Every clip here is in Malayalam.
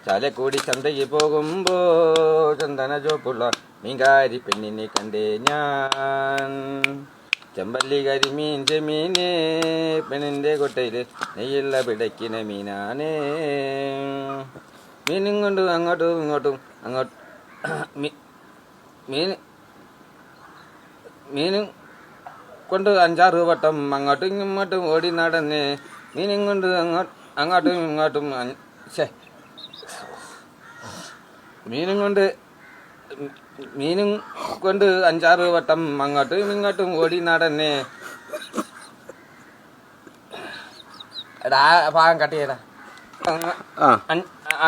ചാലക്കുടി ചന്തയ്ക്ക് പോകുമ്പോ ചന്ദന ചോപ്പുള്ള മീൻകാരി പെണ്ണിനെ കണ്ടേ ഞാൻ. ചെമ്പല്ലി കരിമീൻ ചെമീനെ പെണ്ണിൻ്റെ കൊട്ടയില് നെയ്യുള്ള പിടയ്ക്കുന്ന മീനാണ്. മീനും കൊണ്ട് അങ്ങോട്ടും ഇങ്ങോട്ടും മീനും കൊണ്ട് 5-6 വട്ടം അങ്ങോട്ടും ഇങ്ങോട്ടും ഓടി നടന്ന് മീനും കൊണ്ട് അങ്ങോട്ടും ഇങ്ങോട്ടും മീനും കൊണ്ട് 5-6 വട്ടം അങ്ങോട്ടും ഇങ്ങോട്ടും ഓടി നടന്ന്. എടാ ഭാഗം കട്ട് ചെയ്യടാ.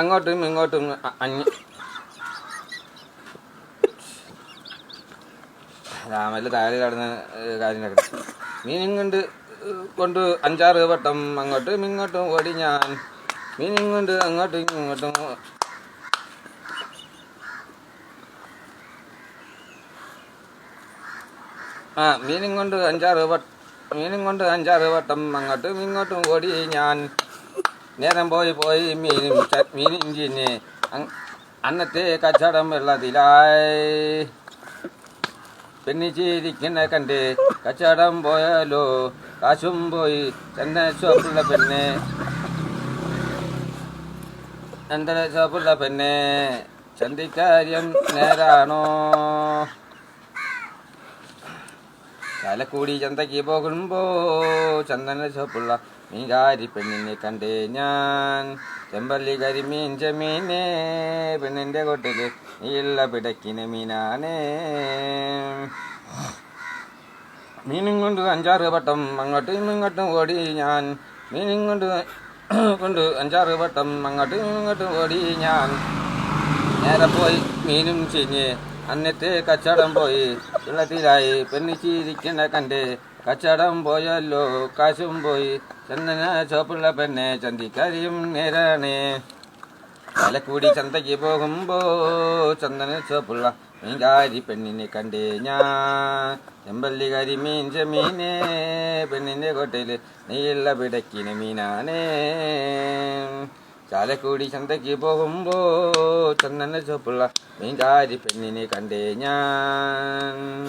അങ്ങോട്ടും ഇങ്ങോട്ടും രാമല്ല താഴെ കടന്ന കാര്യം നടക്കണം. മീനും കൊണ്ട് 5-6 വട്ടം അങ്ങോട്ടും ഇങ്ങോട്ടും ഓടി ഞാൻ. മീനും കൊണ്ട് അങ്ങോട്ടും ഇങ്ങോട്ടും മീനും കൊണ്ട് 5-6 വട്ടം അങ്ങോട്ടും ഇങ്ങോട്ടും ഓടി ഞാൻ. നേരം പോയി മീനും ചിന്നെ അന്നത്തെ കച്ചവടം വെള്ളത്തിലായി. പെണ്ണിച്ചിരിക്കുന്ന കണ്ട് കച്ചവടം പോയാലോ, കാശും പോയി. ഷോപ്പുള്ള പെണ്ണ്, ഷോപ്പുള്ള പെണ്ണ്, ചന്തിക്കാര്യം നേരാണോ? ചാലക്കുടി ചന്തയ്ക്ക് പോകുമ്പോ ചന്ദന ഷോപ്പുള്ള മീൻകാരി പെണ്ണിനെ കണ്ടേ ഞാൻ. ചെമ്പല്ലി കരിമീൻ ചെമീനെ പെണ്ണിൻ്റെ കൊട്ടില് നീയുള്ള പിടയ്ക്കുന്ന മീനാണ്. മീനും കൊണ്ട് 5-6 വട്ടം അങ്ങോട്ടും ഇങ്ങോട്ടും ഓടി ഞാൻ. മീനും കൊണ്ട് 5-6 വട്ടം അങ്ങോട്ടും ഇങ്ങോട്ടും ഓടി ഞാൻ. നേരെ പോയി മീനും ചീഞ്ഞ് അന്നത്തെ കച്ചവടം പോയി. വെള്ളത്തിലായി പെണ്ണിച്ചിരിക്കുന്ന കണ്ട് കച്ചവടം പോയല്ലോ, കാശും പോയി. ചന്ദന ചോപ്പുള്ള പെണ്ണെ ചന്തിക്കാരിയും നേരാണ്. ചാലക്കുടി ചന്തയ്ക്ക് പോകുമ്പോ ചന്ദന ചോപ്പുള്ള മീൻകാരി പെണ്ണിനെ കണ്ടേ ഞാൻ. ചെമ്പല്ലി കരിമീൻ ചെമീനെ പെണ്ണിൻ്റെ കൊട്ടയില് നെയ്യുള്ള പിടയ്ക്കുന്ന മീനാണ്. ചാലക്കുടി ചന്തയ്ക്ക് പോകുമ്പോ ചന്ദന ചോപ്പുള്ള മീൻകാരി പെണ്ണിനെ കണ്ടേ ഞാൻ.